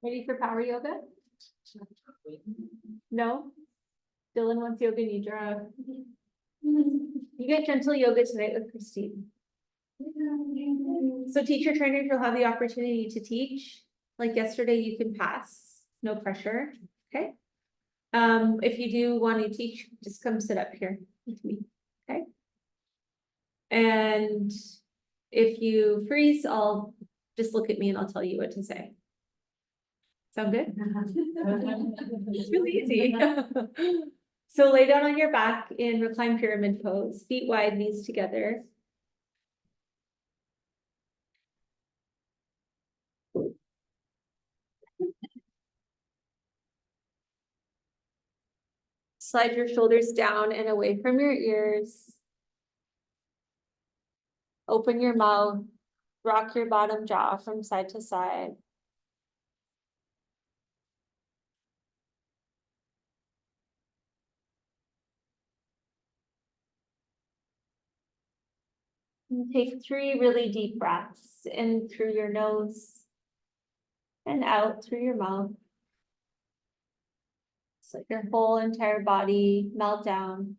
Ready for power yoga? No? Dylan wants yoga nidra. You get gentle yoga tonight with Christine. So teacher trainers will have the opportunity to teach. Like yesterday, you can pass, no pressure, okay? If you do want to teach, just come sit up here with me, okay? And if you freeze, I'll just look at me and I'll tell you what to say. Sound good? It's really easy. So lay down on your back in reclined pyramid pose, feet wide, knees together. Slide your shoulders down and away from your ears. Open your mouth, rock your bottom jaw from side to side. And take 3 really deep breaths in through your nose and out through your mouth. So let your whole entire body melt down.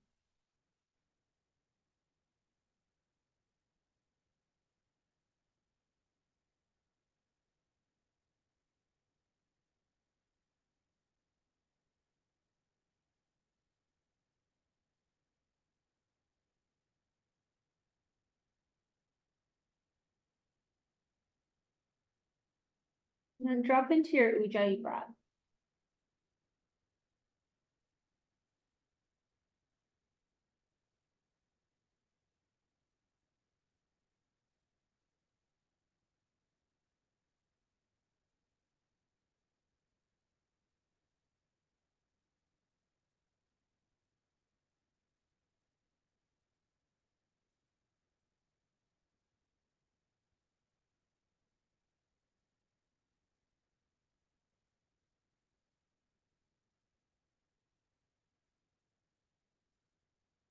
And then drop into your Ujjayi breath.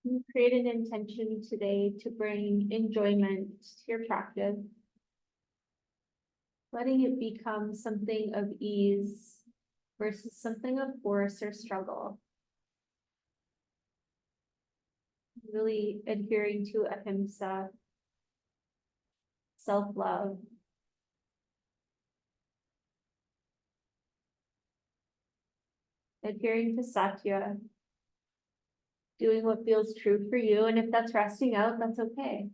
And create an intention today to bring enjoyment to your practice. Letting it become something of ease versus something of force or struggle. Really adhering to ahimsa, self-love. Adhering to satya. Doing what feels true for you, and if that's resting out, that's okay.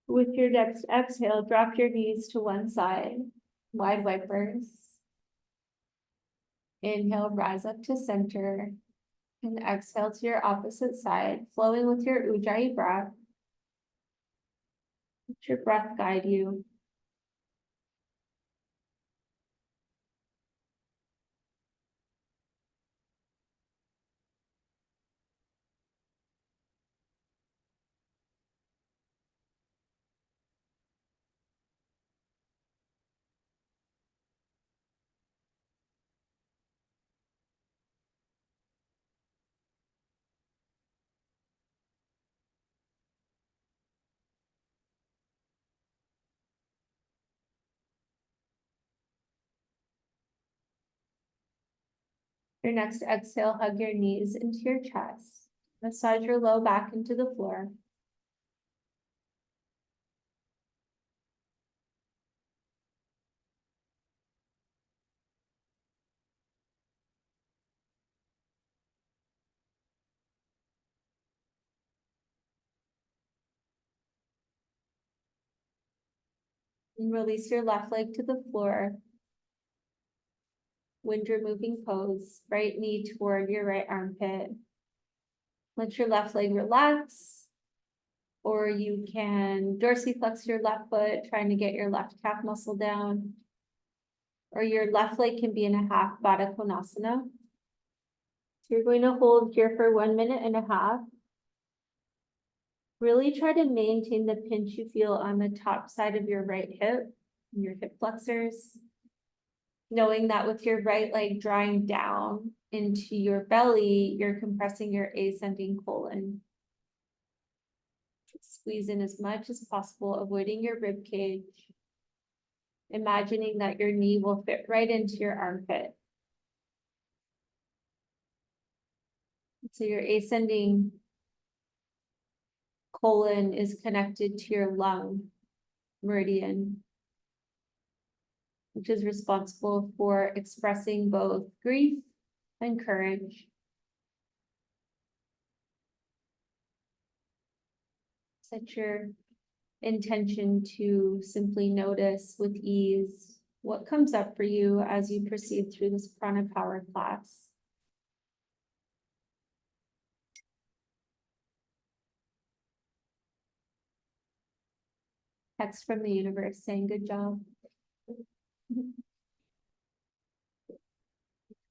With your next exhale, drop your knees to one side, wide wipers. Inhale, rise up to center, and exhale to your opposite side, flowing with your Ujjayi breath. Let your breath guide you. Your next exhale, hug your knees into your chest. Massage your low back into the floor. And release your left leg to the floor. Wind removing pose, right knee toward your right armpit. Let your left leg relax, or you can dorsiflex your left foot, trying to get your left calf muscle down. Or your left leg can be in a half Baddha Konasana. So you're going to hold here for 1.5 minutes. Really try to maintain the pinch you feel on the top side of your right hip, your hip flexors. Knowing that with your right leg drawing down into your belly, you're compressing your ascending colon. Squeeze in as much as possible, avoiding your rib cage. Imagining that your knee will fit right into your armpit. So your ascending colon is connected to your lung meridian, which is responsible for expressing both grief and courage. Set your intention to simply notice with ease what comes up for you as you proceed through this Prana Power class. Text from the universe saying good job.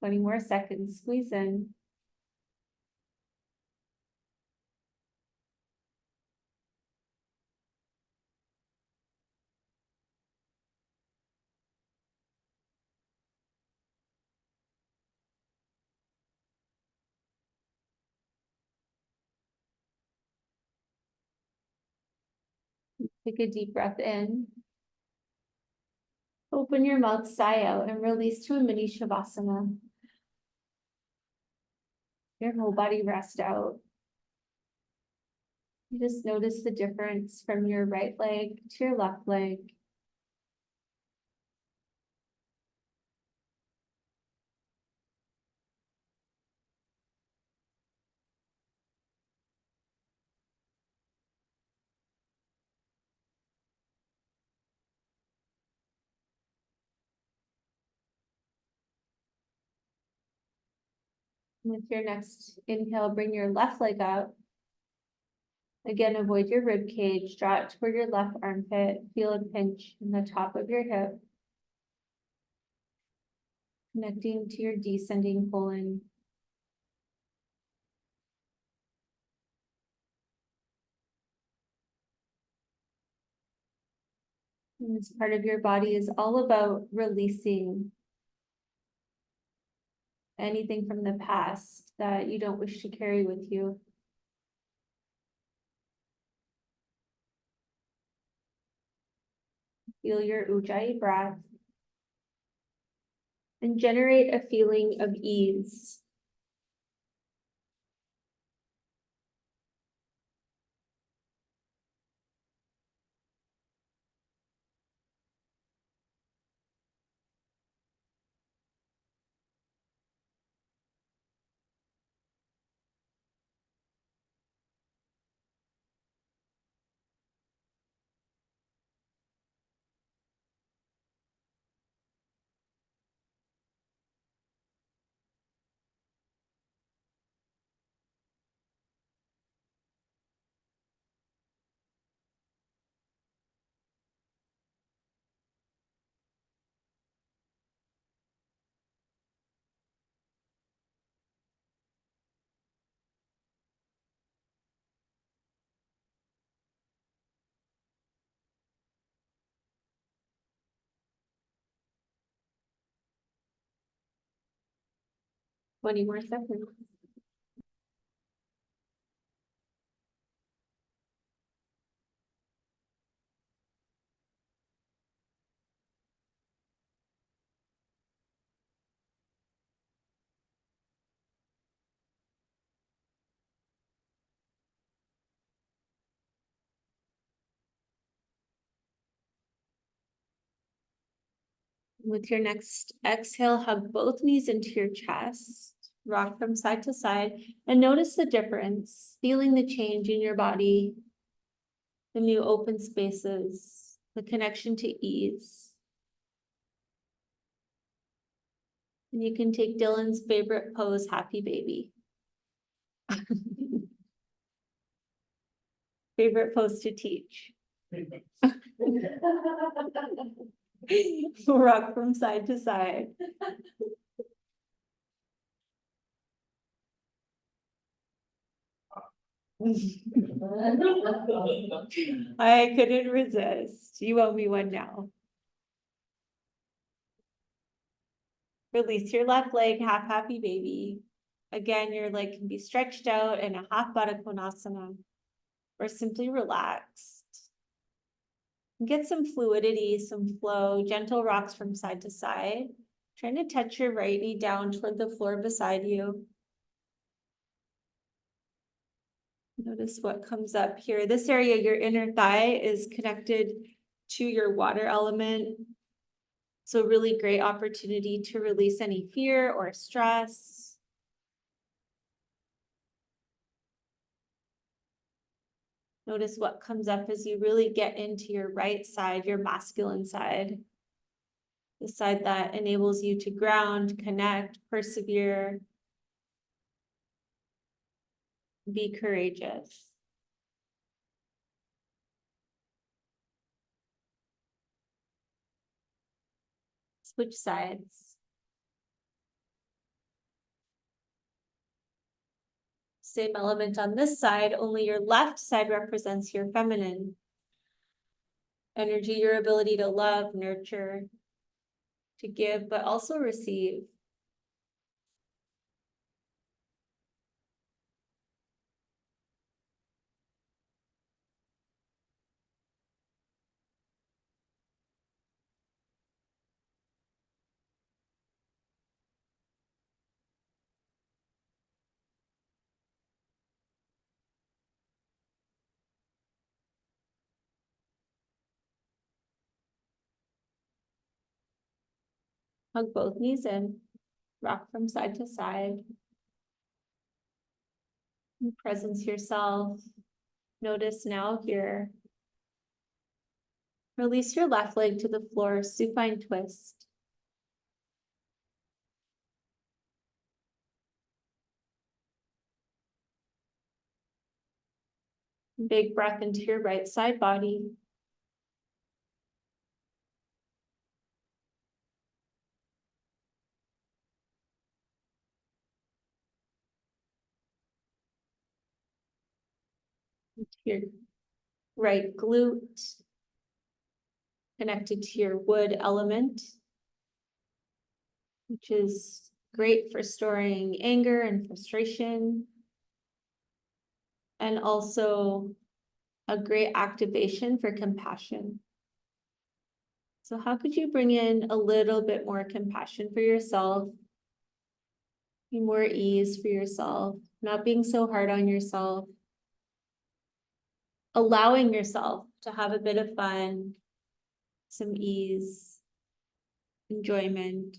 20 more seconds, squeeze in. Take a deep breath in. Open your mouth, sigh out, and release to a mini Shavasana. Your whole body rest out. You just notice the difference from your right leg to your left leg. With your next inhale, bring your left leg up. Again, avoid your rib cage, draw it toward your left armpit, feel a pinch in the top of your hip. Connecting to your descending colon. And this part of your body is all about releasing anything from the past that you don't wish to carry with you. Feel your Ujjayi breath and generate a feeling of ease. Twenty more seconds. With your next exhale, hug both knees into your chest, rock from side to side, and notice the difference, feeling the change in your body, the new open spaces, the connection to ease. And you can take Dylan's favorite pose, happy baby. Favorite pose to teach. Rock from side to side. I couldn't resist. You owe me one now. Release your left leg, half happy baby. Again, your leg can be stretched out in a half Baddha Konasana. or simply relaxed. Get some fluidity, some flow, gentle rocks from side to side. Trying to touch your right knee down toward the floor beside you. Notice what comes up here. This area, your inner thigh, is connected to your water element. So really great opportunity to release any fear or stress. Notice what comes up as you really get into your right side, your masculine side. The side that enables you to ground, connect, persevere, be courageous. Switch sides. Same element on this side, only your left side represents your feminine energy, your ability to love, nurture, to give, but also receive. Hug both knees in, rock from side to side. Presence yourself. Notice now here. Release your left leg to the floor, supine twist. Big breath into your right side body. Into your right glute. Connected to your wood element, which is great for storing anger and frustration. And also a great activation for compassion. So how could you bring in a little bit more compassion for yourself? More ease for yourself, not being so hard on yourself. Allowing yourself to have a bit of fun, some ease, enjoyment.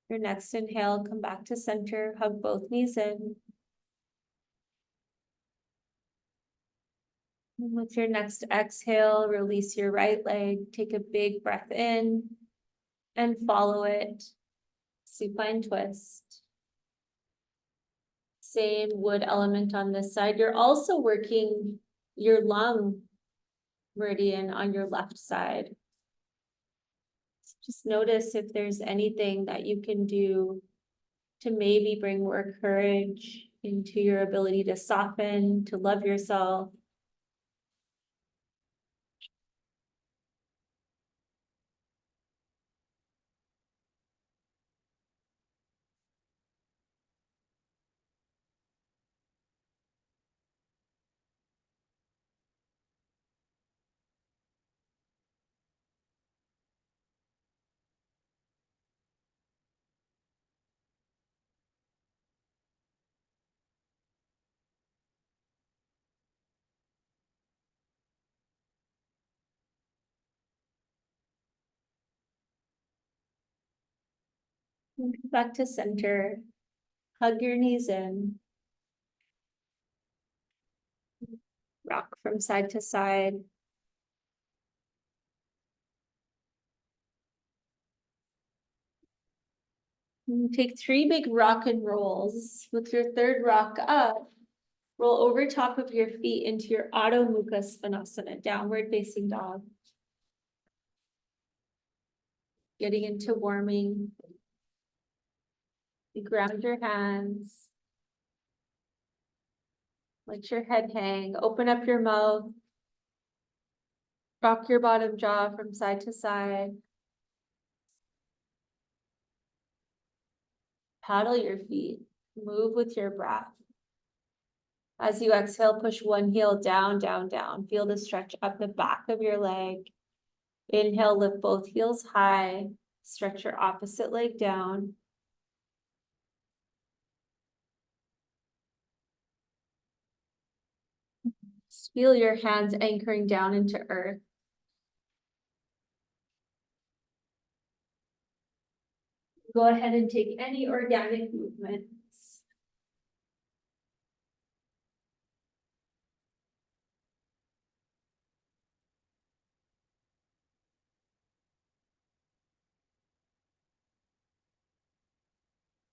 Your next inhale, come back to center, hug both knees in. And with your next exhale, release your right leg, take a big breath in and follow it. Supine twist. Same wood element on this side. You're also working your lung meridian on your left side. Just notice if there's anything that you can do to maybe bring more courage into your ability to soften, to love yourself. And come back to center. Hug your knees in. Rock from side to side. And take 3 big rock and rolls. With your third rock up, roll over top of your feet into your Adho Mukha Svanasana, downward facing dog. Getting into warming. You ground your hands. Let your head hang. Open up your mouth. Rock your bottom jaw from side to side. Paddle your feet, move with your breath. As you exhale, push one heel down, down, down. Feel the stretch up the back of your leg. Inhale, lift both heels high. Stretch your opposite leg down. Feel your hands anchoring down into earth. Go ahead and take any organic movements.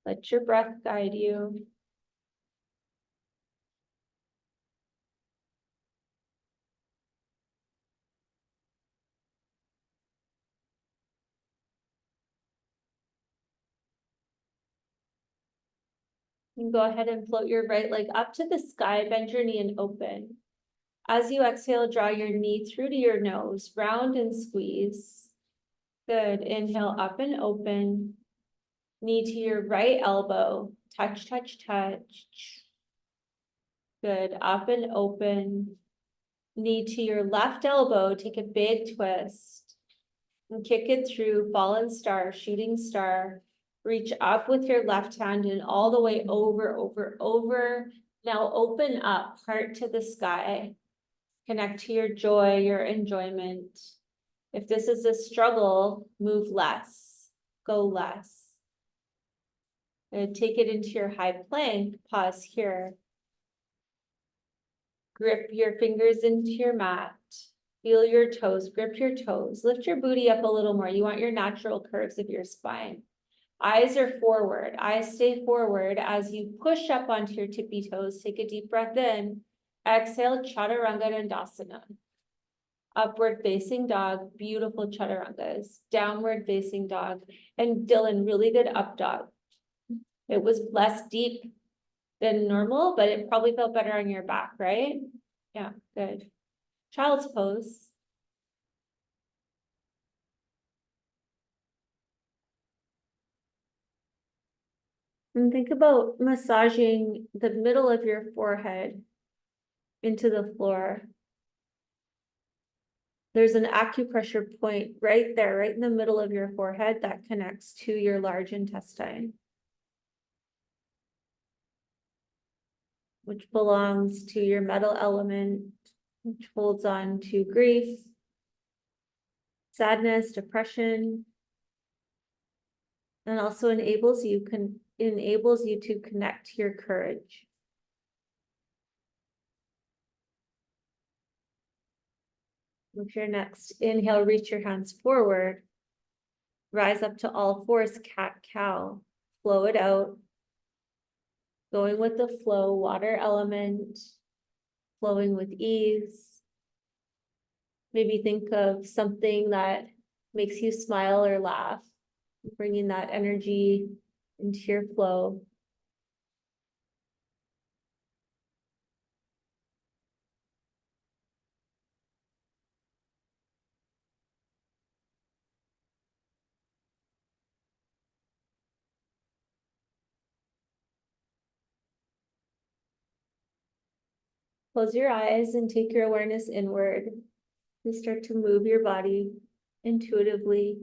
Let your breath guide you. And go ahead and float your right leg up to the sky, bend your knee and open. As you exhale, draw your knee through to your nose, round and squeeze. Good, inhale up and open. Knee to your right elbow, touch, touch, touch. Good, up and open. Knee to your left elbow, take a big twist. And kick it through, fallen star, shooting star. Reach up with your left hand and all the way over, over, over. Now open up, heart to the sky. Connect to your joy, your enjoyment. If this is a struggle, move less, go less. And take it into your high plank, pause here. Grip your fingers into your mat. Feel your toes, grip your toes. Lift your booty up a little more. You want your natural curves of your spine. Eyes are forward. Eyes stay forward as you push up onto your tippy toes. Take a deep breath in. Exhale, Chaturanga Dandasana. Upward facing dog, beautiful Chaturangas. Downward facing dog. And Dylan, really good up dog. It was less deep than normal, but it probably felt better on your back, right? Yeah, good. Child's pose. And think about massaging the middle of your forehead into the floor. There's an acupressure point right there, right in the middle of your forehead that connects to your large intestine, which belongs to your metal element, which holds on to grief, sadness, depression, and also enables you to connect to your courage. With your next inhale, reach your hands forward. Rise up to all fours, cat-cow. Flow it out. Going with the flow, water element. Flowing with ease. Maybe think of something that makes you smile or laugh. Bringing that energy into your flow. Close your eyes and take your awareness inward. You start to move your body intuitively.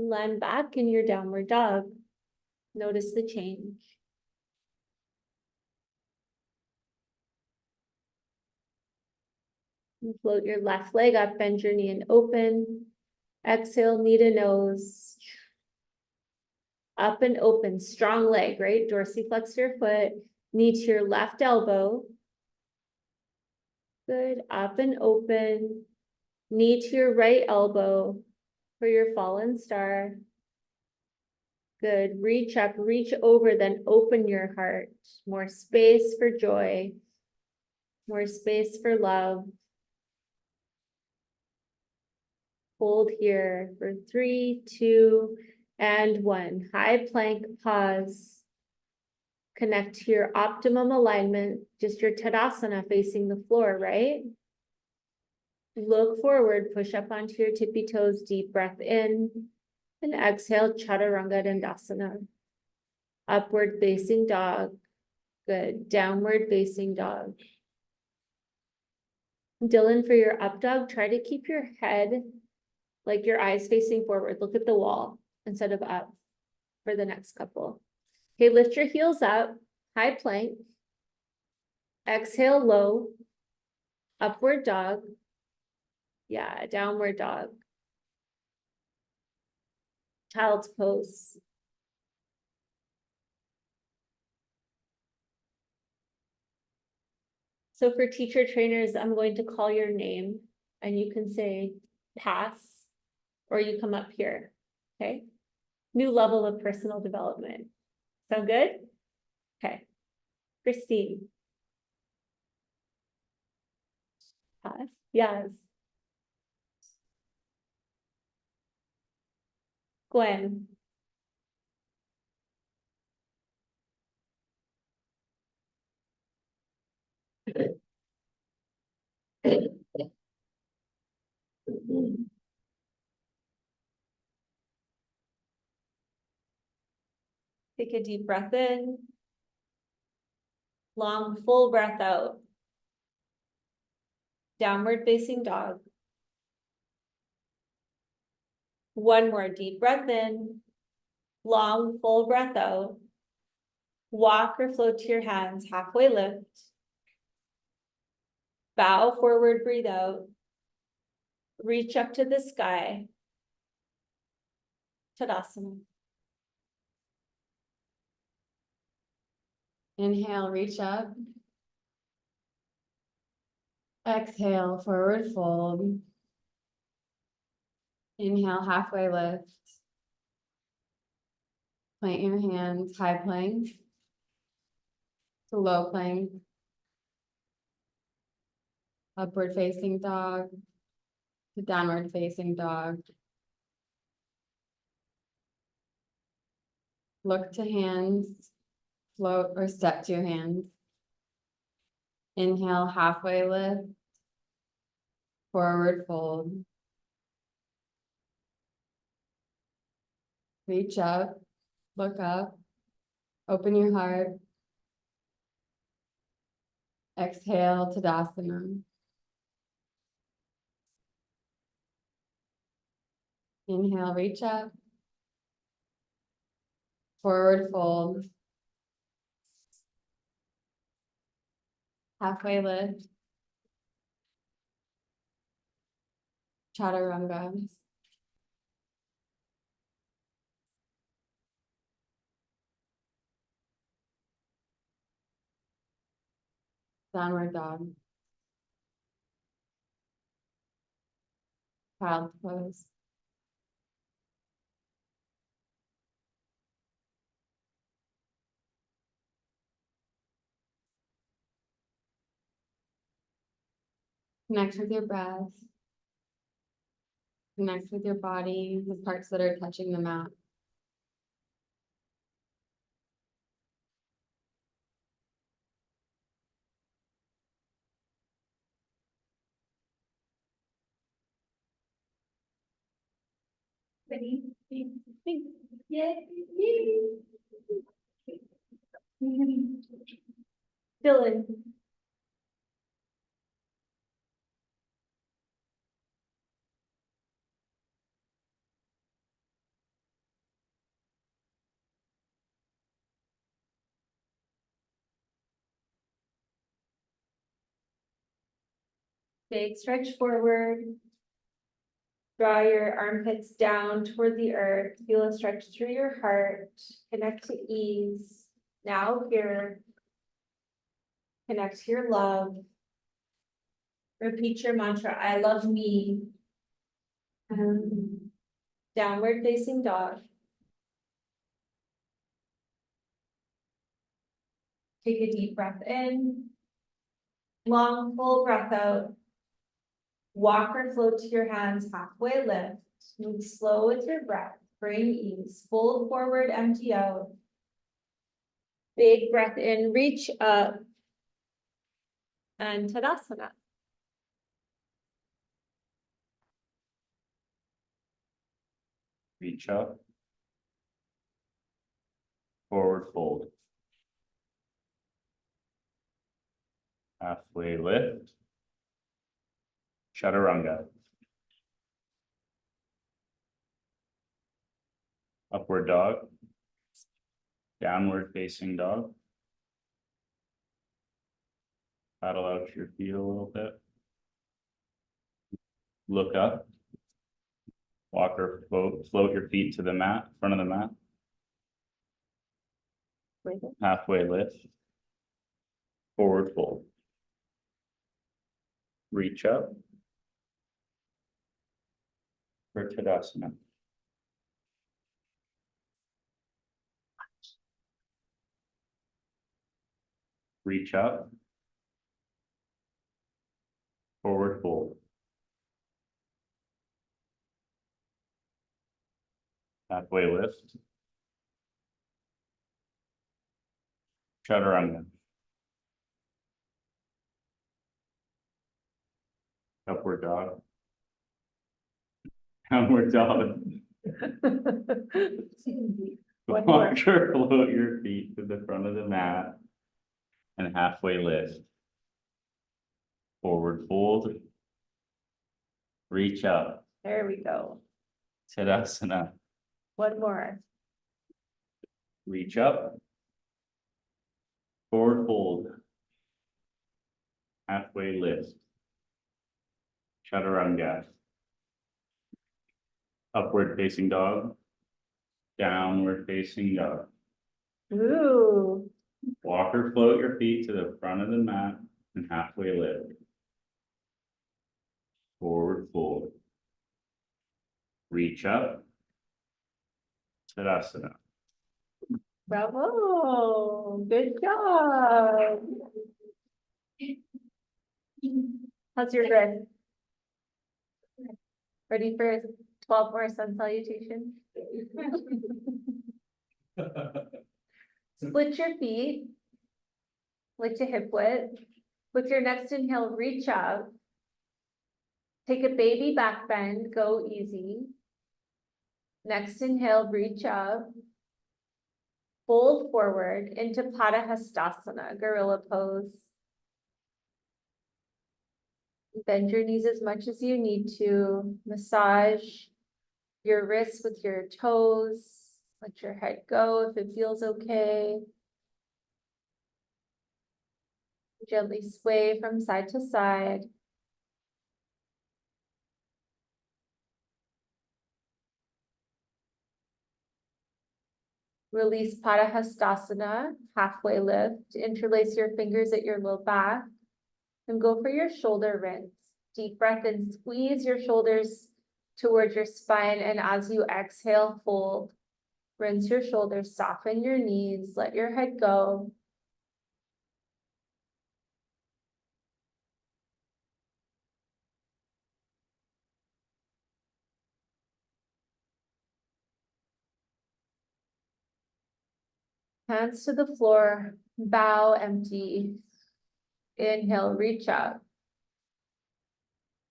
Land back in your downward dog. Notice the change. And float your left leg up, bend your knee and open. Exhale, knee to nose. Up and open, strong leg, right? Dorsiflex your foot, knee to your left elbow. Good, up and open. Knee to your right elbow for your fallen star. Good. Reach up, reach over, then open your heart. More space for joy. More space for love. Hold here for 3, 2, and 1. High plank, pause. Connect to your optimum alignment, just your Tadasana facing the floor, right? Look forward, push up onto your tippy toes, deep breath in, and exhale, Chaturanga Dandasana. Upward facing dog. Good. Downward facing dog. Dylan, for your up dog, try to keep your head, like your eyes facing forward. Look at the wall instead of up for the next couple. Okay, lift your heels up, high plank. Exhale, low. Upward dog. Yeah, downward dog. Child's pose. So for teacher trainers, I'm going to call your name and you can say pass or you come up here, okay? New level of personal development. Sound good? Okay. Christine. Pass. Yes. Gwen. Take a deep breath in. Long, full breath out. Downward facing dog. One more deep breath in. Long, full breath out. Walk or float to your hands, halfway lift. Bow forward, breathe out. Reach up to the sky. Tadasana. Inhale, reach up. Exhale, forward fold. Inhale, halfway lift. Plant your hands, high plank to low plank. Upward facing dog to downward facing dog. Look to hands, float or step to your hands. Inhale, halfway lift. Forward fold. Reach up, look up, open your heart. Exhale, Tadasana. Inhale, reach up. Forward fold. Halfway lift. Chaturanga. Downward dog. Child's pose. Connect with your breath. Connect with your body, the parts that are touching the mat. Dylan. Big stretch forward. Draw your armpits down toward the earth. Feel a stretch through your heart. Connect to ease. Now here. Connect to your love. Repeat your mantra, I love me. Downward facing dog. Take a deep breath in. Long, full breath out. Walk or float to your hands, halfway lift. Move slow with your breath. Bring ease. Fold forward, empty out. Big breath in, reach up. And Tadasana. Reach up. Forward fold. Halfway lift. Chaturanga. Upward dog. Downward facing dog. Paddle out your feet a little bit. Look up. Walk or float your feet to the mat, front of the mat. Halfway lift. Forward fold. Reach up. For Tadasana. Reach up. Forward fold. Halfway lift. Chaturanga. Upward dog. Downward dog. One more. Walk or float your feet to the front of the mat. And halfway lift. Forward fold. Reach up. There we go. Tadasana. One more. Reach up. Forward fold. Halfway lift. Chaturanga. Upward facing dog. Downward facing dog. Ooh. Walk or float your feet to the front of the mat and halfway lift. Forward fold. Reach up. Tadasana. Bravo. Good job. How's your breath? Ready for 12 more sun salutations? Split your feet. Like to hip width. With your next inhale, reach up. Take a baby back bend, go easy. Next inhale, reach up. Fold forward into Padahastasana, gorilla pose. Bend your knees as much as you need to. Massage your wrists with your toes. Let your head go if it feels okay. Gently sway from side to side. Release Padahastasana, halfway lift. Interlace your fingers at your low back. And go for your shoulder rinse. Deep breath in, squeeze your shoulders towards your spine. And as you exhale, fold. Rinse your shoulders, soften your knees, let your head go. Hands to the floor, bow empty. Inhale, reach up.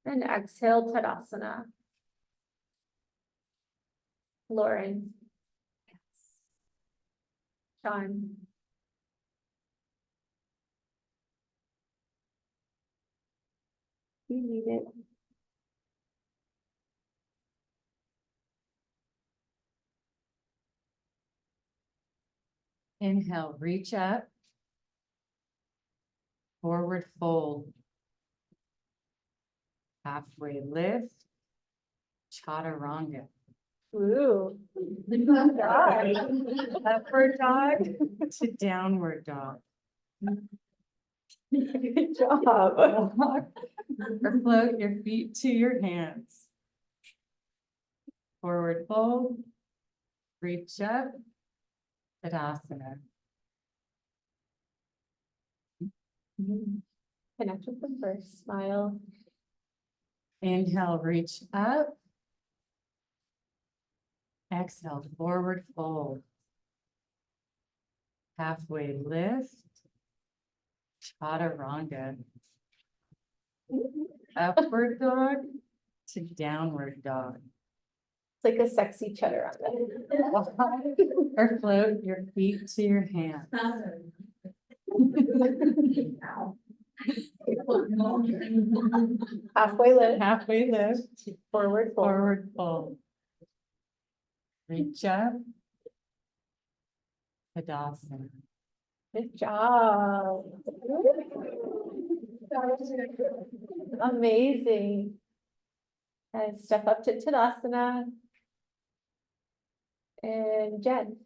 And exhale, Tadasana. Lauren. Sean. You need it. Inhale, reach up. Forward fold. Halfway lift. Chaturanga. Ooh. Good job. Upward dog to downward dog. Good job. Walk or float your feet to your hands. Forward fold. Reach up. Tadasana. Connect with them first, smile. Inhale, reach up. Exhale, forward fold. Halfway lift. Chaturanga. Upward dog to downward dog. It's like a sexy chaturanga. Or float your feet to your hands. Halfway lift, Halfway lift, forward fold. forward fold. Reach up. Tadasana. Good job. Amazing. And step up to Tadasana. And Jen.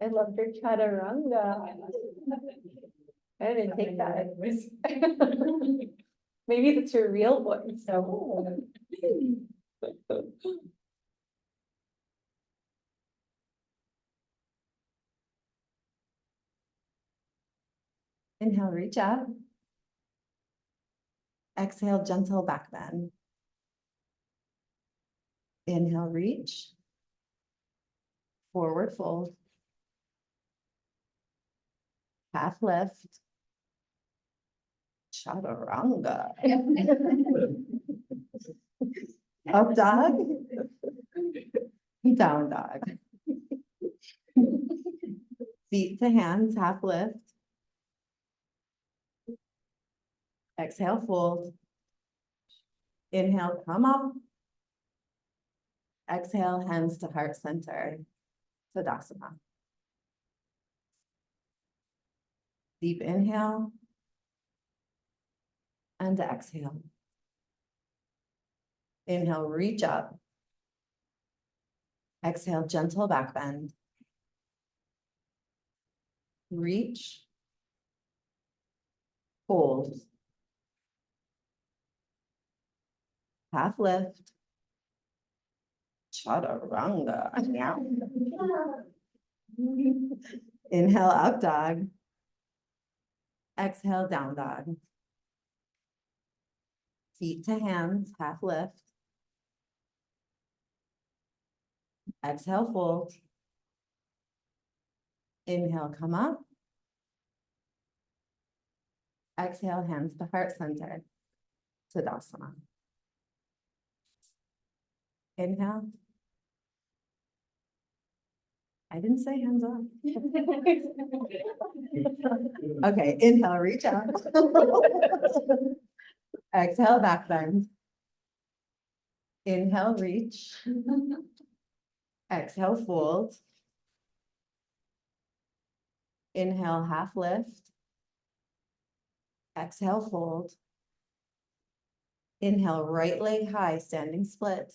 I loved your chaturanga. I didn't take that. Maybe that's your real voice. So. Inhale, reach up. Exhale, gentle back bend. Inhale, reach. Forward fold. Half lift. Chaturanga. Up dog. Down dog. Feet to hands, half lift. Exhale, fold. Inhale, come up. Exhale, hands to heart center. Tadasana. Deep inhale. And exhale. Inhale, reach up. Exhale, gentle back bend. Reach. Hold. Half lift. Chaturanga. Inhale, up dog. Exhale, down dog. Feet to hands, half lift. Exhale, fold. Inhale, come up. Exhale, hands to heart center. Tadasana. Inhale. I didn't say hands off. Okay, inhale, reach up. Exhale, back bend. Inhale, reach. Exhale, fold. Inhale, half lift. Exhale, fold. Inhale, right leg high, standing split.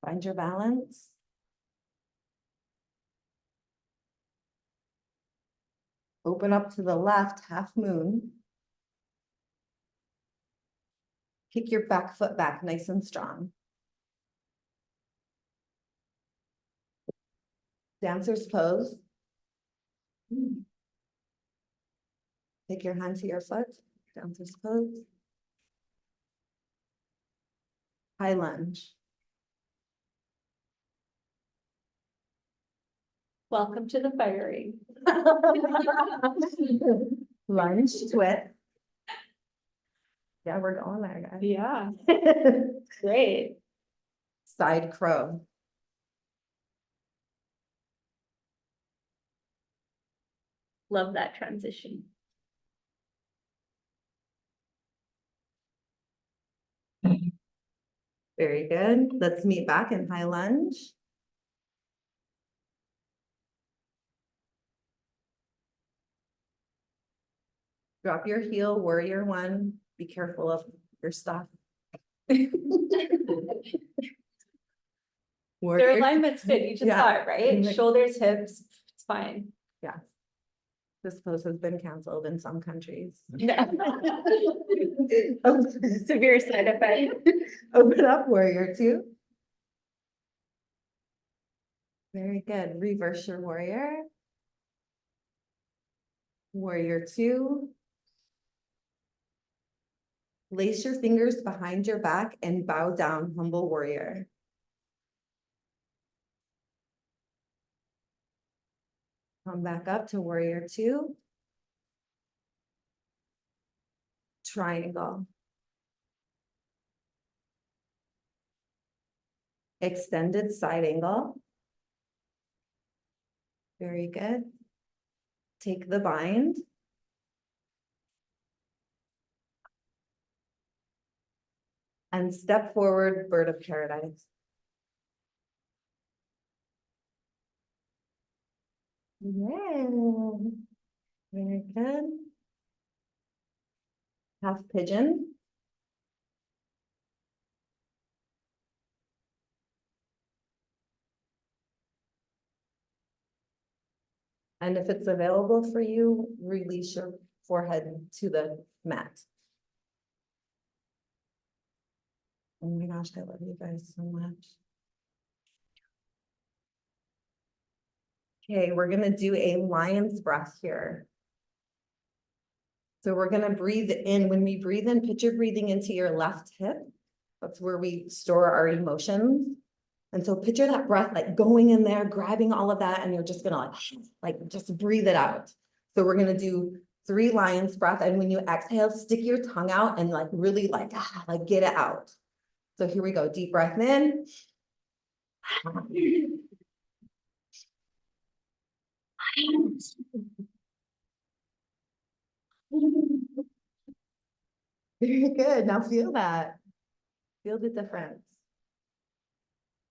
Find your balance. Open up to the left, half moon. Kick your back foot back, nice and strong. Dancer's pose. Take your hand to your foot, dancer's pose. High lunge. Welcome to the fire ring. Lunge, twist. Yeah, we're going there, guys. Yeah, great. Side crow. Love that transition. Very good. Let's meet back in high lunge. Drop your heel, warrior one. Be careful of your stuff. Their Warrior, alignment's good, you just Yeah. saw it, right? Mhm. Shoulders, hips, it's fine. yeah. This pose has been canceled in some countries. Severe side effect. Open up, warrior two. Very good. Reverse your warrior. Warrior two. Lace your fingers behind your back and bow down, humble warrior. Come back up to warrior two. Triangle. Extended side angle. Very good. Take the bind. And step forward, bird of paradise. Yeah. Very good. Half pigeon. And if it's available for you, release your forehead to the mat. Oh my gosh, I love you guys so much. Okay, we're gonna do a lion's breath here. So we're gonna breathe in. When we breathe in, picture breathing into your left hip. That's where we store our emotions. And so picture that breath like going in there, grabbing all of that, and you're just gonna like just breathe it out. So we're gonna do 3 lion's breath, and when you exhale, stick your tongue out and like really like get it out. So here we go, deep breath in. Very good, now feel that. Feel the difference.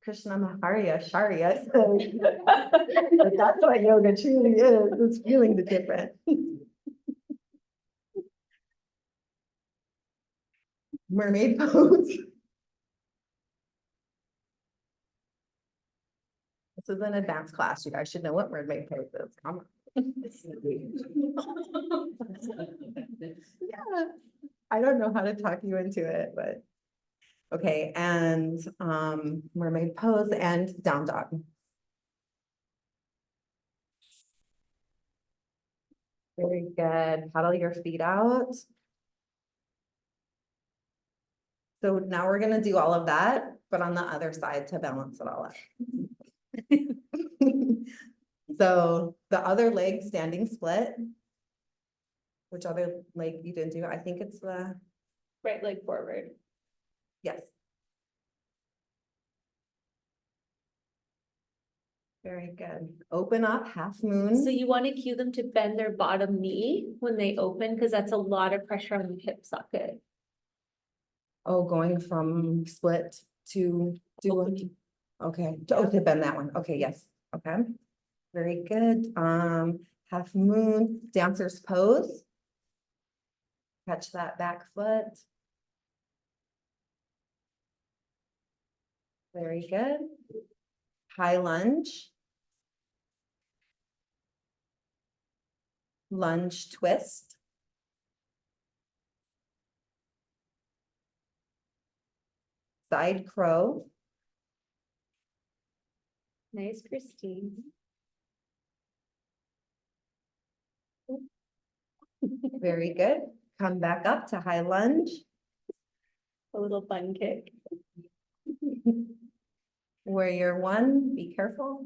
Krishna Maharya Sharya says, but that's what yoga truly is, it's feeling the difference. Mermaid pose. This is an advanced class, you guys should know what mermaid pose is, come on. Yeah, I don't know how to talk you into it, but. Okay, and mermaid pose and down dog. Very good. Paddle your feet out. So now we're gonna do all of that, but on the other side to balance it all out. So the other leg standing split. Which other leg you didn't do? I think it's the, Right leg forward. yes. Very good. Open up, half moon. So you want to cue them to bend their bottom knee when they open, because that's a lot of pressure on the hip socket. Oh, going from split to do one. Opening. Okay, to bend that one. Okay, yes. Okay. Very good. Half moon, dancer's pose. Catch that back foot. Very good. High lunge. Lunge twist. Side crow. Nice, Christine. Very good. Come back up to high lunge. A little bun kick. Warrior one, be careful.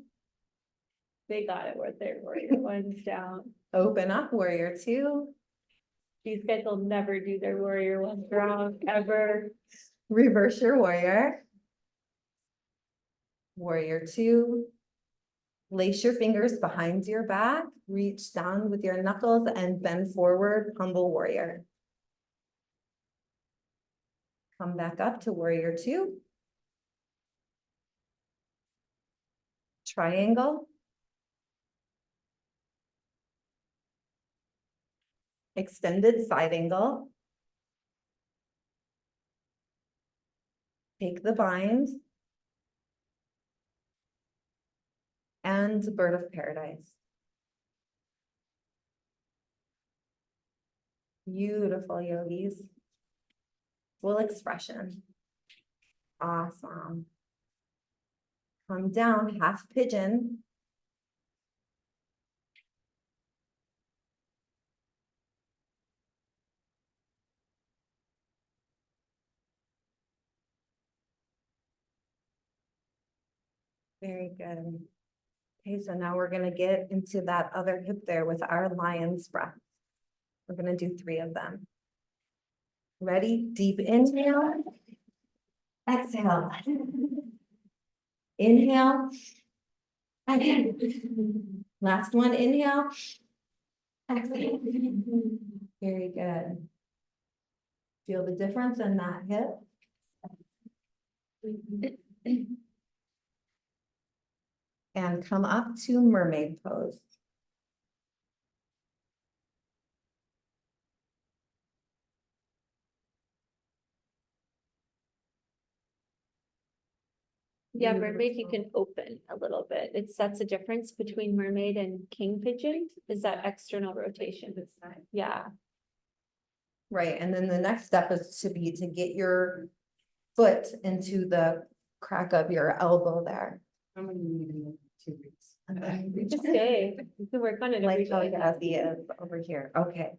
They got it with their warrior ones down. Open up, warrior two. These guys will never do their warrior ones wrong, ever. Reverse your warrior. Warrior two. Lace your fingers behind your back, reach down with your knuckles and bend forward, humble warrior. Come back up to warrior two. Triangle. Extended side angle. Take the bind. And bird of paradise. Beautiful, yogis. Full expression. Awesome. Come down, half pigeon. Very good. Okay, so now we're gonna get into that other hip there with our lion's breath. We're gonna do 3 of them. Ready? Deep inhale. Exhale. Inhale. Again. Last one, inhale. Exhale. Very good. Feel the difference in that hip? And come up to mermaid pose. Yeah, mermaid, you can open a little bit. That's a difference between mermaid and king pigeon, is that external rotation. Yeah, Right, and then the next step is to get your foot into the crack of your elbow there. I'm gonna need it in 2 weeks. just stay, you can work on it every Like how day. Kathy is over here, okay.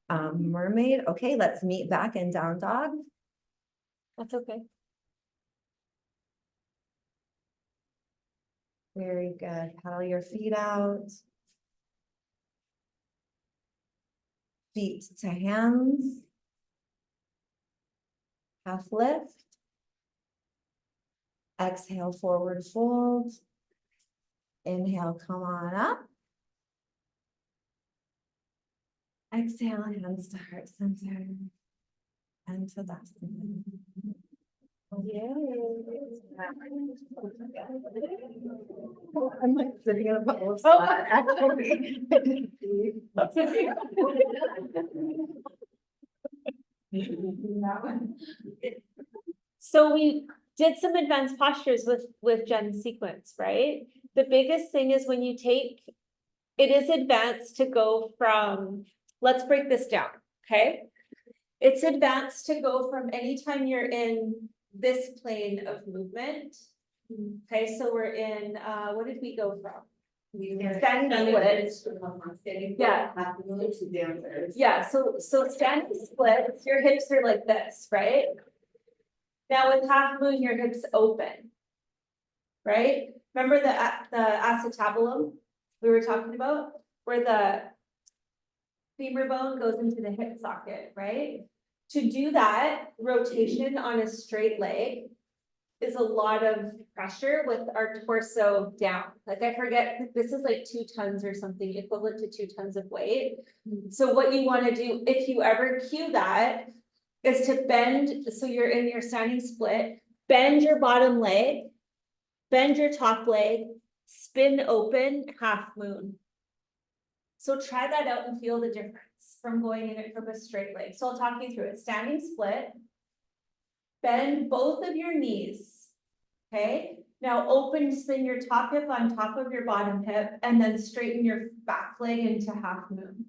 Mermaid, okay, let's meet back in down dog. That's okay. Very good, paddle your feet out. Feet to hands. Half lift. Exhale, forward fold. Inhale, come on up. Exhale, hands to heart center. And to that. I'm like sitting in a bubble of sweat, actually. So we did some advanced postures with Jen's sequence, right? The biggest thing is when you take, it is advanced to go from, let's break this down, okay? It's advanced to go from anytime you're in this plane of movement. Okay, so we're in, what did we go from? Standing split. Yeah. Yeah, so standing splits, your hips are like this, right? Now with half moon, your hips open. Right? Remember the acetabulum we were talking about, where the femur bone goes into the hip socket, right? To do that rotation on a straight leg is a lot of pressure with our torso down. Like I forget, this is like 2 tons or something, equivalent to 2 tons of weight. So what you want to do, if you ever cue that, is to bend, so you're in your standing split, bend your bottom leg, bend your top leg, spin open, half moon. So try that out and feel the difference from going in it from a straight leg. So I'll talk you through it. Standing split, bend both of your knees, okay? Now open, spin your top hip on top of your bottom hip, and then straighten your back leg into half moon.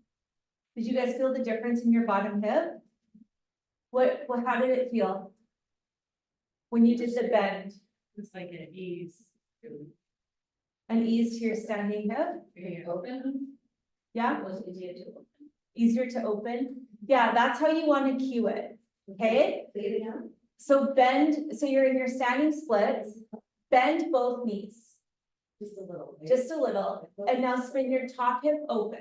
Did you guys feel the difference in your bottom hip? How did it feel? When you did the bend? It's like an ease. An ease to your standing hip? Open. Yeah? It was easier to open. Easier to open? Yeah, that's how you want to cue it, okay? So bend, so you're in your standing splits, bend both knees. Just a little. Just a little, and now spin your top hip open.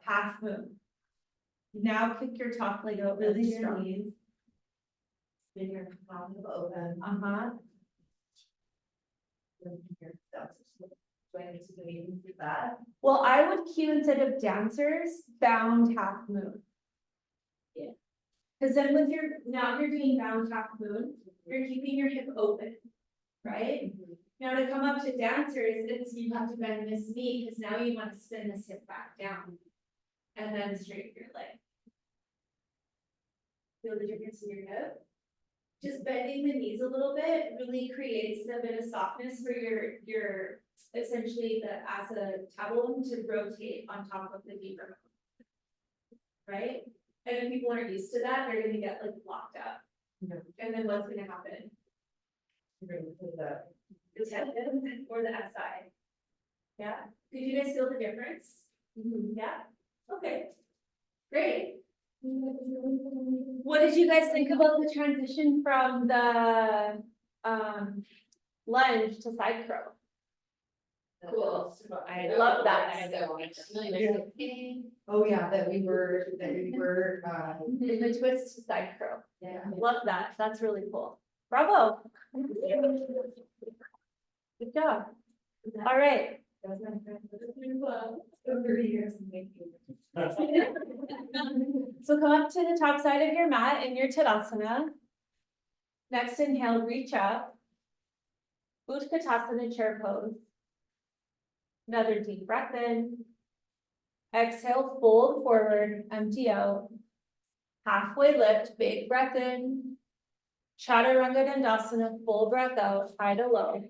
Half moon. Now kick your top leg out really strong. Spin your top open. Uh-huh. Well, I would cue instead of dancers, bound half moon. Yeah. Cause then with your, now you're doing bound half moon, you're keeping your hip open, right? Now to come up to dancers, it's, you have to bend this knee, cause now you want to spin this hip back down. And then straighten your leg. Feel the difference in your hip? Just bending the knees a little bit really creates a bit of softness for your essentially the acetabulum to rotate on top of the femur. right? And if people aren't used to that, they're gonna get like locked up. Yeah. And then what's gonna happen? The tension or the SI? Yeah, did you guys feel the difference? Yeah, okay, great. What did you guys think about the transition from the, lunge to side crow? Cool. I love that. Oh, yeah, that we were, In the twist to side crow. yeah. Love that. That's really cool. Bravo. Good job. All right. So come up to the top side of your mat in your Tadasana. Next inhale, reach up. Utkatasana chair pose. Another deep breath in. Exhale, fold forward, empty out. Halfway lift, big breath in. Chaturanga Dandasana, full breath out, high to low.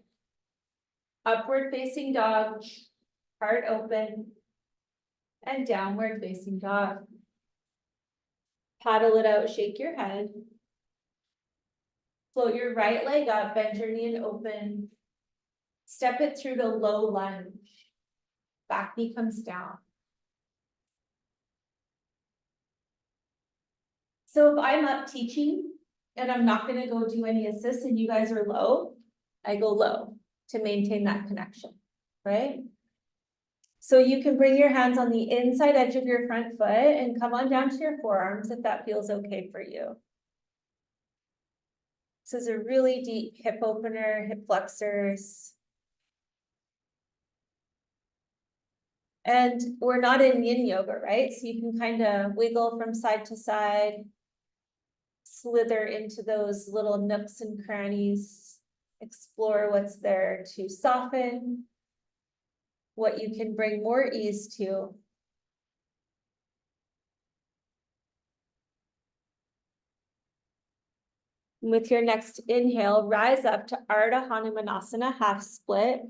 Upward facing dog, heart open. And downward facing dog. Paddle it out, shake your head. Float your right leg up, bend your knee and open. Step it through the low lunge. Back knee comes down. So if I'm up teaching and I'm not gonna go do any assists and you guys are low, I go low to maintain that connection, right? So you can bring your hands on the inside edge of your front foot and come on down to your forearms if that feels okay for you. This is a really deep hip opener, hip flexors. And we're not in yin yoga, right? So you can kind of wiggle from side to side, slither into those little nooks and crannies, explore what's there to soften, what you can bring more ease to. With your next inhale, rise up to Ardha Hanumanasana, half split.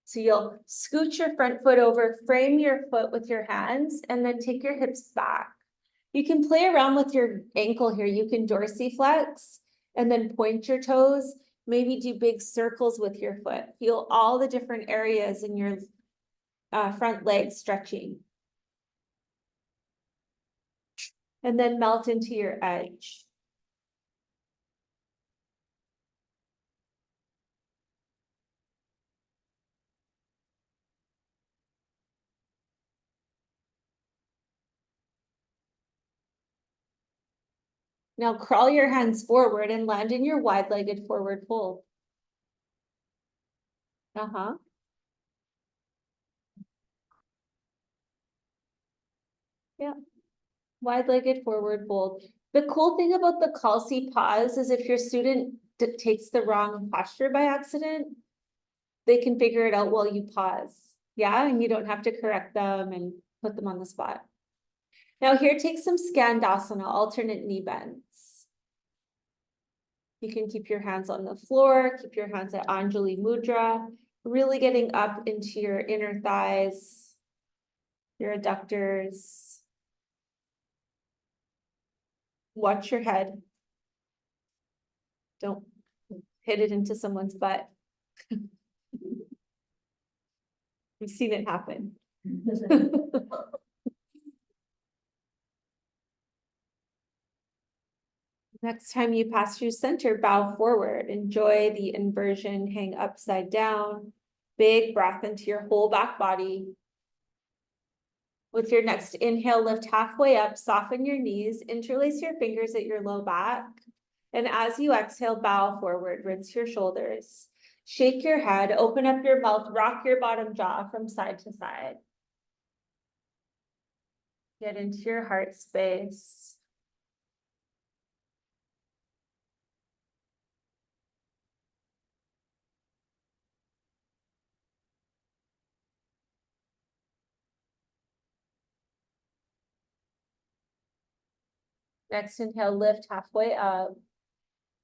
So you'll scoot your front foot over, frame your foot with your hands, and then take your hips back. You can play around with your ankle here. You can dorsiflex and then point your toes. Maybe do big circles with your foot. Feel all the different areas in your front leg stretching. And then melt into your edge. Now crawl your hands forward and land in your wide-legged forward fold. Uh-huh. Yeah. Wide-legged forward fold. The cool thing about the Kalsi pause is if your student takes the wrong posture by accident, they can figure it out while you pause. Yeah, and you don't have to correct them and put them on the spot. Now here, take some Skandasana, alternate knee bends. You can keep your hands on the floor, keep your hands at Anjali Mudra, really getting up into your inner thighs, your adductors. Watch your head. Don't hit it into someone's butt. We've seen it happen. Next time you pass through center, bow forward. Enjoy the inversion, hang upside down. Big breath into your whole back body. With your next inhale, lift halfway up, soften your knees, interlace your fingers at your low back. And as you exhale, bow forward, rinse your shoulders. Shake your head, open up your mouth, rock your bottom jaw from side to side. Get into your heart space. Next inhale, lift halfway up.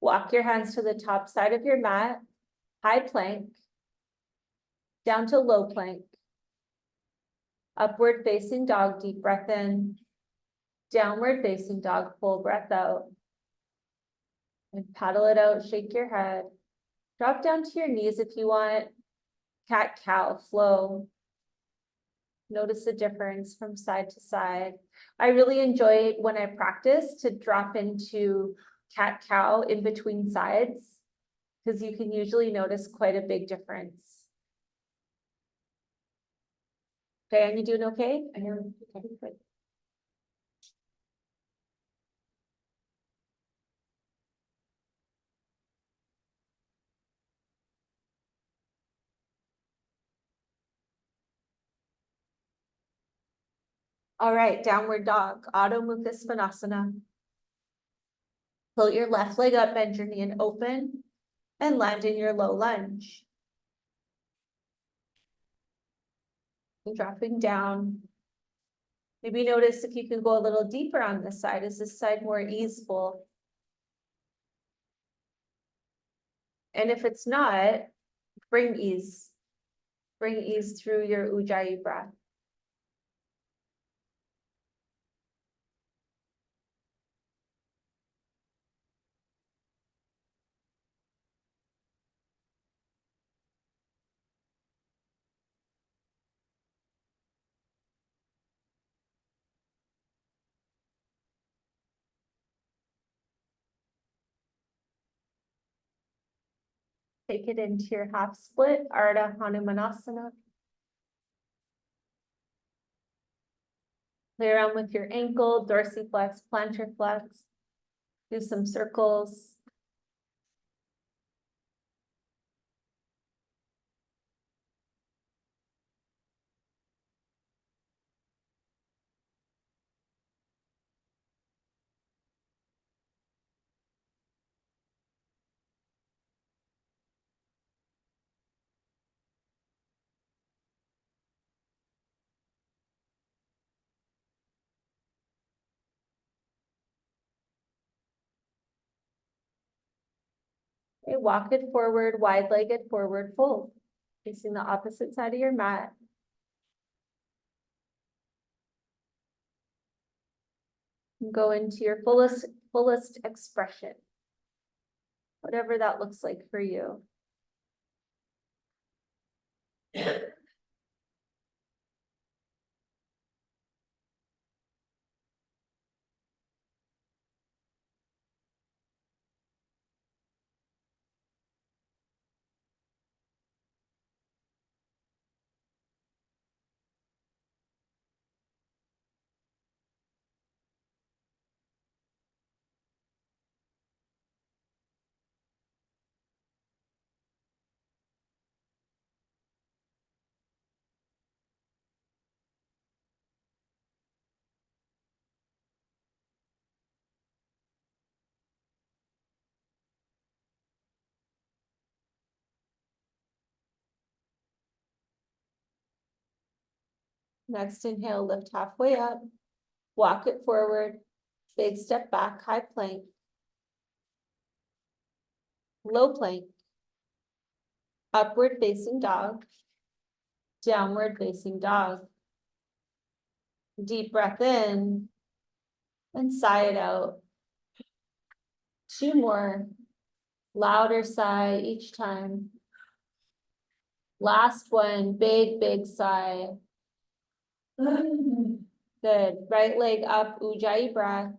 Walk your hands to the top side of your mat, high plank, down to low plank. Upward facing dog, deep breath in. Downward facing dog, full breath out. And paddle it out, shake your head. Drop down to your knees if you want. Cat, cow, flow. Notice the difference from side to side. I really enjoy when I practice to drop into cat, cow in between sides, because you can usually notice quite a big difference. Diane, you doing okay? I know. Okay, good. All right, downward dog, Adho Mukha Svanasana. Float your left leg up, bend your knee and open, and land in your low lunge. And dropping down. Maybe notice if you can go a little deeper on this side. Is this side more easeful? And if it's not, bring ease. Bring ease through your Ujjayi breath. Take it into your half split, Ardha Hanumanasana. Play around with your ankle, dorsiflex, plantar flex. Do some circles. Okay, walk it forward, wide-legged forward fold, facing the opposite side of your mat. And go into your fullest expression, whatever that looks like for you. Next inhale, lift halfway up, walk it forward, big step back, high plank, low plank, upward facing dog, downward facing dog. Deep breath in and sigh it out. 2 more, louder sigh each time. Last one, big sigh. Good, right leg up, Ujjayi breath.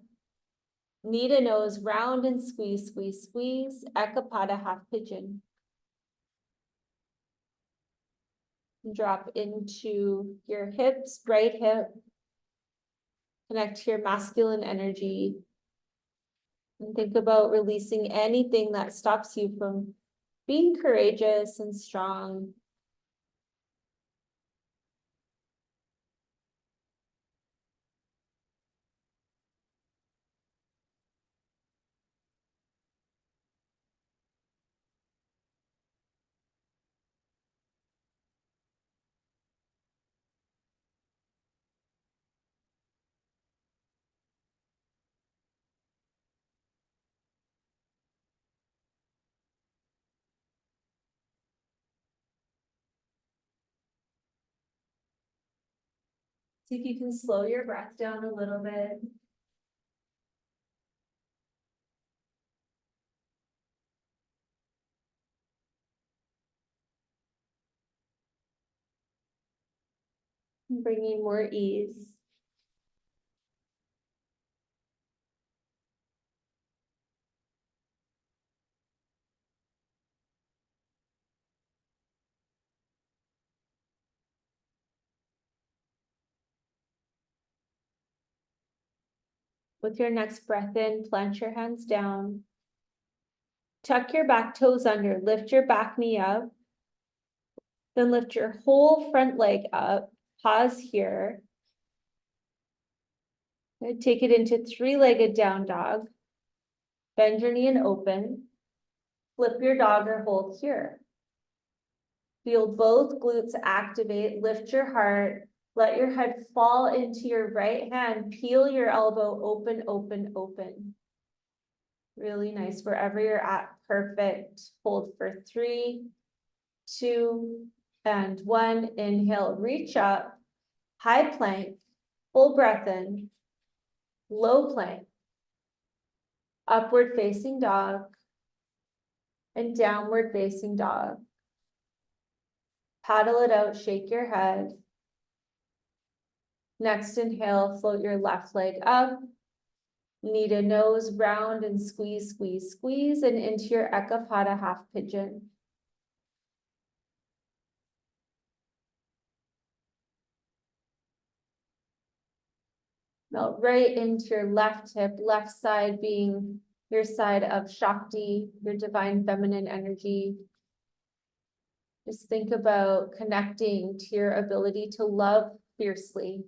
Knee to nose, round and squeeze, squeeze, squeeze. Ekapada, half pigeon. Drop into your hips, right hip. Connect to your masculine energy. And think about releasing anything that stops you from being courageous and strong. See if you can slow your breath down a little bit. Bringing more ease. With your next breath in, plant your hands down. Tuck your back toes under, lift your back knee up. Then lift your whole front leg up, pause here. And take it into three-legged down dog. Bend your knee and open. Flip your dog or hold here. Feel both glutes activate, lift your heart, let your head fall into your right hand, peel your elbow open, open, open. Really nice, wherever you're at, perfect. Hold for 3, 2, and 1. Inhale, reach up, high plank, full breath in, low plank, upward facing dog, and downward facing dog. Paddle it out, shake your head. Next inhale, float your left leg up. Knee to nose, round and squeeze, squeeze, squeeze, and into your Ekapada half pigeon. Melt right into your left hip, left side being your side of Shakti, your divine feminine energy. Just think about connecting to your ability to love fiercely.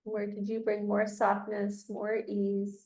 Where could you bring more softness, more ease?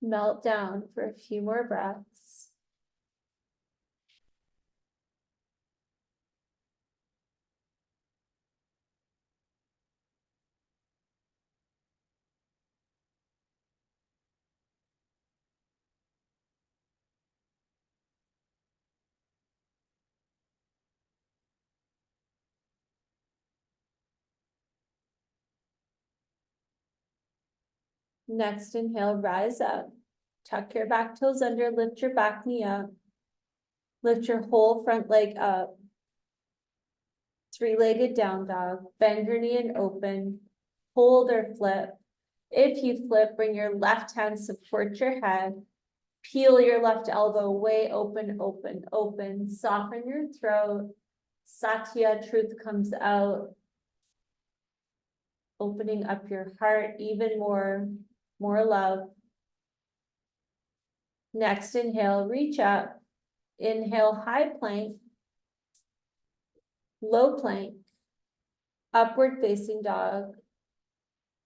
Melt down for a few more breaths. Next inhale, rise up. Tuck your back toes under, lift your back knee up. Lift your whole front leg up. Three-legged down dog. Bend your knee and open. Hold or flip. If you flip, bring your left hand, support your head. Peel your left elbow way open, open, open. Soften your throat. Satya, truth comes out. Opening up your heart even more love. Next inhale, reach up. Inhale, high plank. Low plank. Upward facing dog.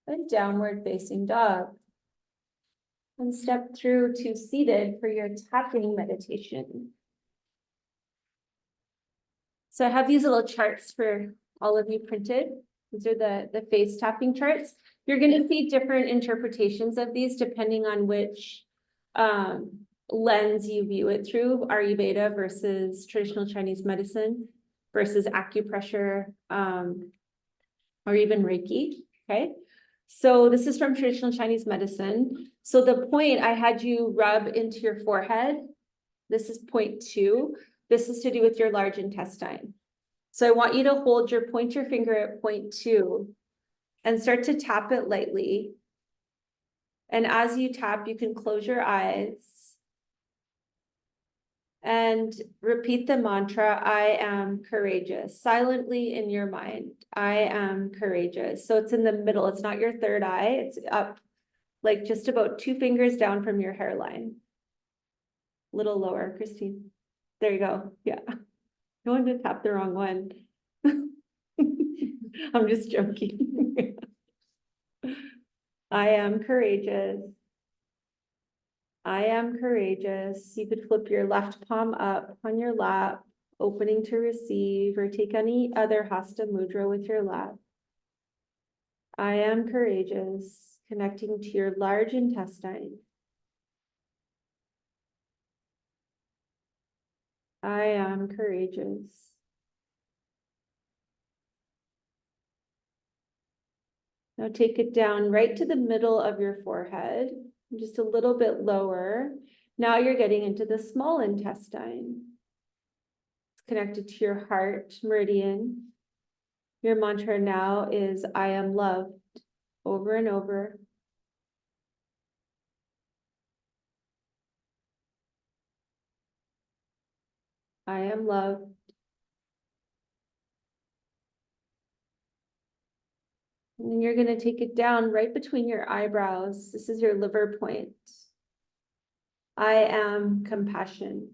And downward facing dog. And step through to seated for your tapping meditation. So I have these little charts for all of you printed. These are the face tapping charts. You're going to see different interpretations of these depending on which lens you view it through, Ayurveda versus traditional Chinese medicine versus acupressure, or even Reiki, okay? So this is from traditional Chinese medicine. So the point I had you rub into your forehead, this is point 2. This is to do with your large intestine. So I want you to hold your pointer finger at point 2 and start to tap it lightly. And as you tap, you can close your eyes and repeat the mantra, I am courageous, silently in your mind. I am courageous. So it's in the middle. It's not your third eye. It's up like just about 2 fingers down from your hairline. A little lower, Christine. There you go. Yeah. No one to tap the wrong one. I'm just joking. I am courageous. I am courageous. You could flip your left palm up on your lap, opening to receive, or take any other hasta mudra with your lap. I am courageous, connecting to your large intestine. I am courageous. Now take it down right to the middle of your forehead, just a little bit lower. Now you're getting into the small intestine. It's connected to your heart meridian. Your mantra now is, I am loved, over and over. I am loved. And then you're going to take it down right between your eyebrows. This is your liver point. I am compassion.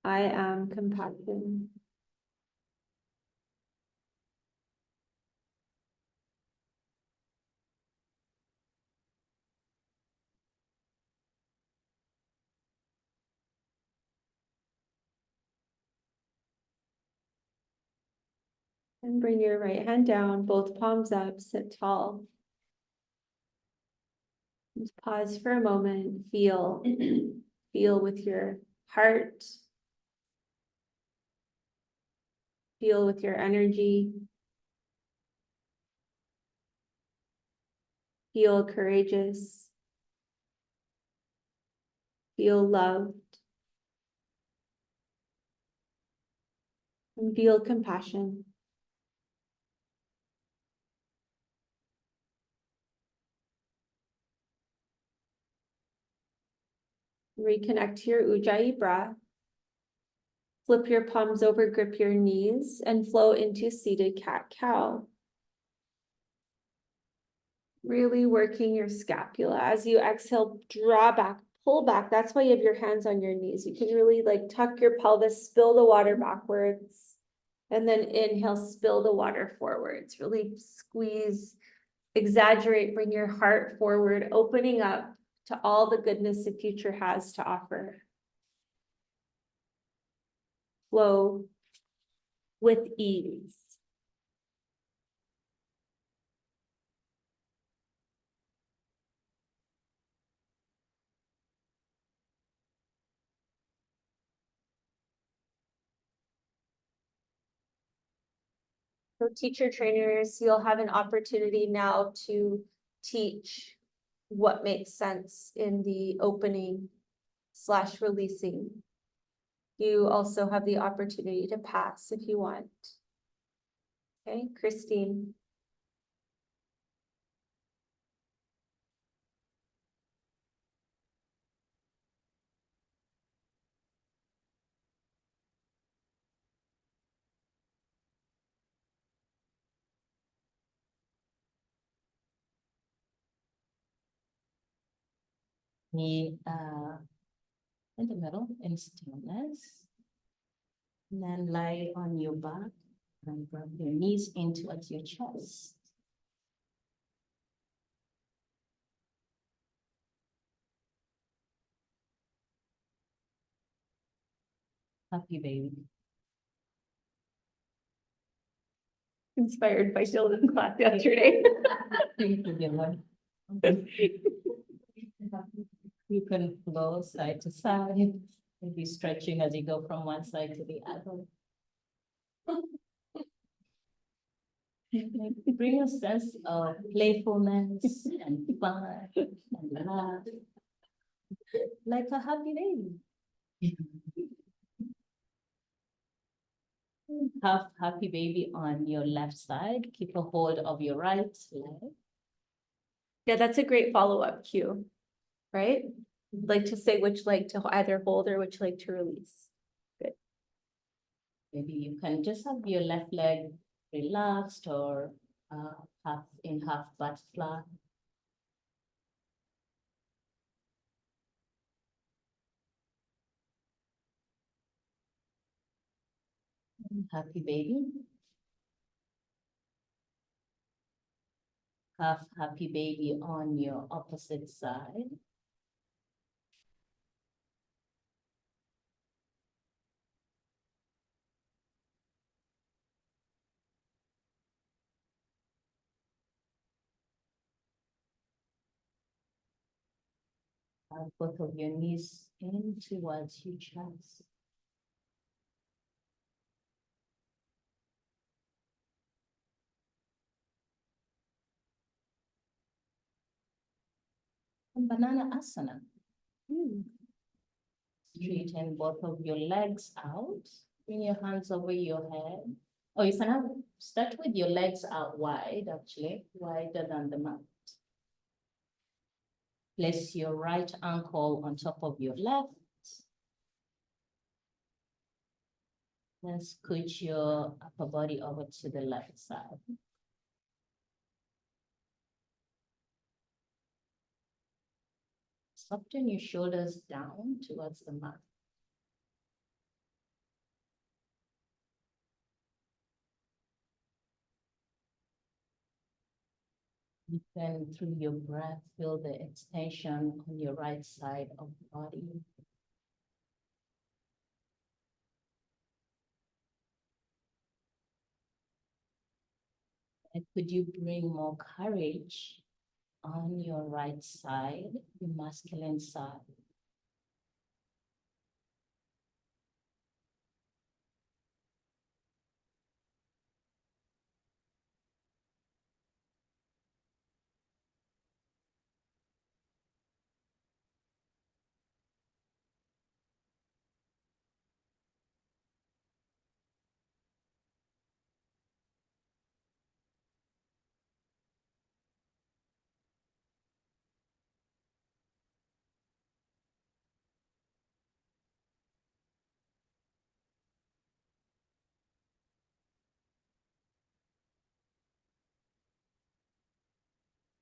I am compassion. And bring your right hand down, both palms up, sit tall. Just pause for a moment, feel, feel with your heart, feel with your energy, feel courageous, feel loved, and feel compassion. Reconnect to your Ujjayi breath. Flip your palms over, grip your knees, and flow into seated cat-cow. Really working your scapula. As you exhale, draw back, pull back. That's why you have your hands on your knees. You can really like tuck your pelvis, spill the water backwards, and then inhale, spill the water forwards. Really squeeze, exaggerate, bring your heart forward, opening up to all the goodness the future has to offer. Flow with ease. So teacher trainers, you'll have an opportunity now to teach what makes sense in the opening / releasing. You also have the opportunity to pass if you want. Okay, Christine. Knee in the middle in stillness. And then lie on your back and rub your knees into at your chest. Happy baby. Inspired by Sheldon's class yesterday. Thank you, Dylan. You can flow side to side, maybe stretching as you go from one side to the other. Bring a sense of playfulness and fun and laugh. Like a happy baby. Have happy baby on your left side. Keep a hold of your right leg. Yeah, that's a great follow-up cue, right? Like to say which leg to either hold or which leg to release. Maybe you can just have your left leg relaxed or half in half butterfly. Happy baby. Have happy baby on your opposite side. Both of your knees in towards your chest. And banana asana. Straighten both of your legs out. Bring your hands over your head. Or you can have, start with your legs out wide, actually, wider than the mat. Place your right ankle on top of your left. Then scoot your upper body over to the left side. Soften your shoulders down towards the mat. Then through your breath, feel the extension on your right side of the body. And could you bring more courage on your right side, your masculine side?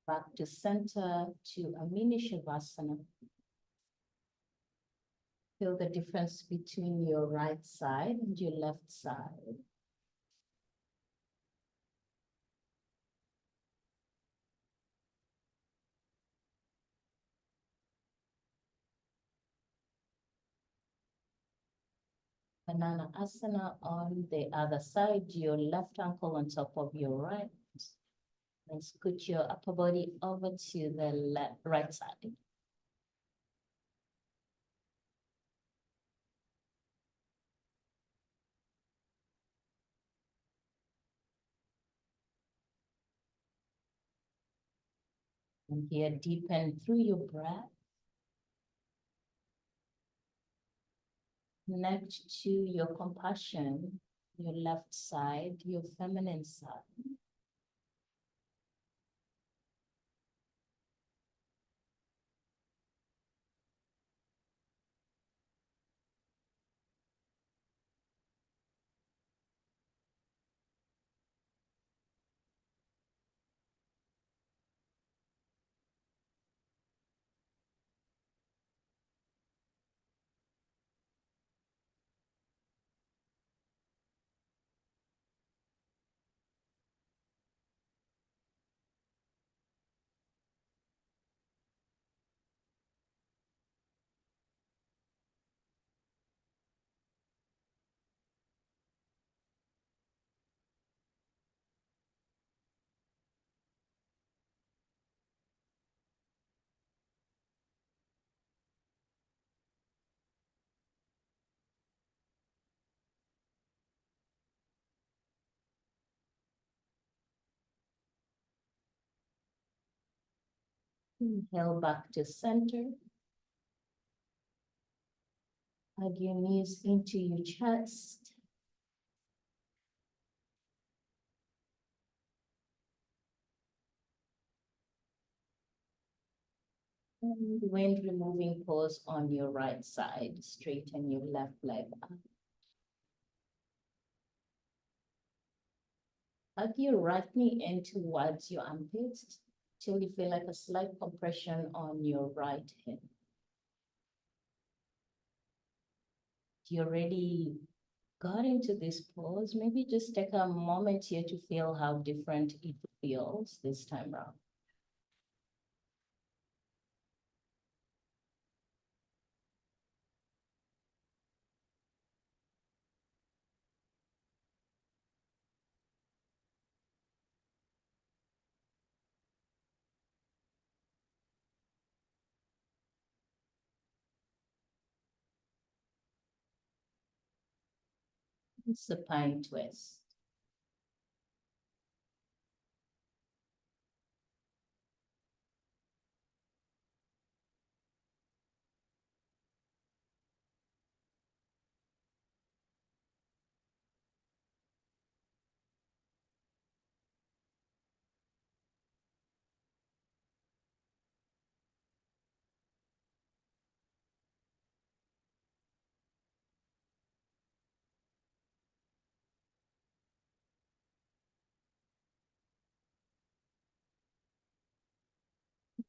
Back to center to a mini shavasana. Feel the difference between your right side and your left side. Banana asana on the other side, your left ankle on top of your right. And scoot your upper body over to the right side. And here, deepen through your breath. Connect to your compassion, your left side, your feminine side. Inhale back to center. Hug your knees into your chest. And when removing pose on your right side, straighten your left leg up. Hug your right knee in towards your armpits till you feel like a slight compression on your right hip. If you already got into this pose, maybe just take a moment here to feel how different it feels this time around. Supine twist.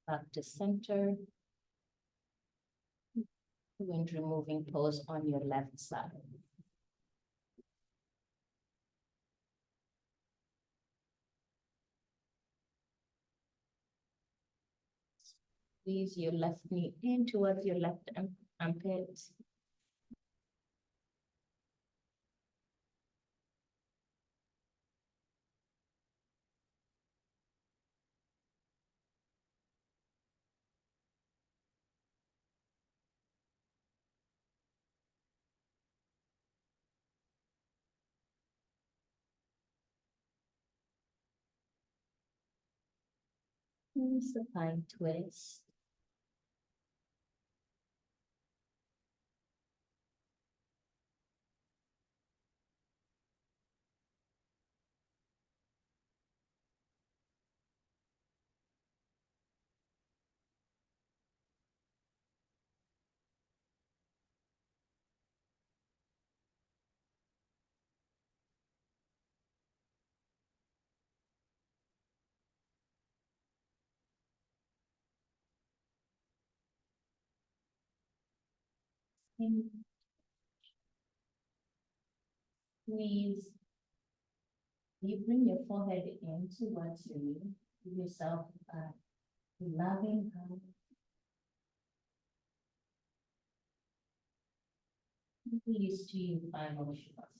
Back to center. When removing pose on your left side. Squeeze your left knee in towards your left armpit. Supine twist. And squeeze. You bring your forehead in towards your knee. Give yourself a loving hug. Release to your final shavasana.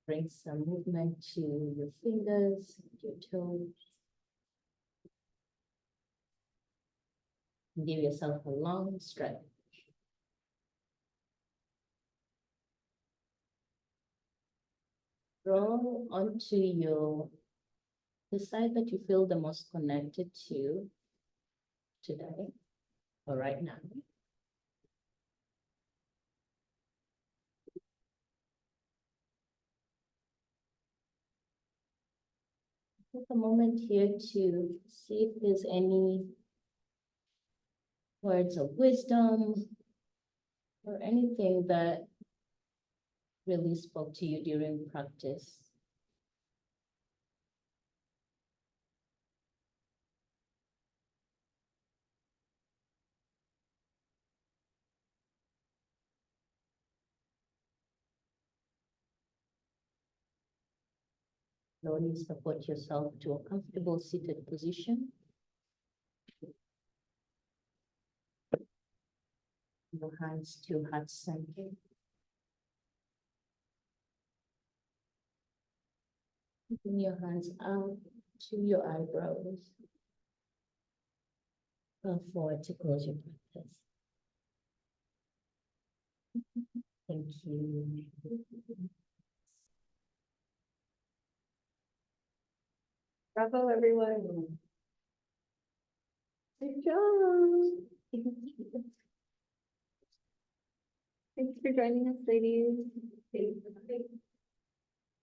Bring some movement to your fingers, your toes. Give yourself a long stretch. Draw onto the side that you feel the most connected to today or right now. Take a moment here to see if there's any words of wisdom or anything that really spoke to you during practice. Slowly support yourself to a comfortable seated position. Your hands to heart center. Bring your hands out to your eyebrows. Come forward to close your practice. Thank you. Bravo, everyone. Good job. Thanks for joining us, ladies.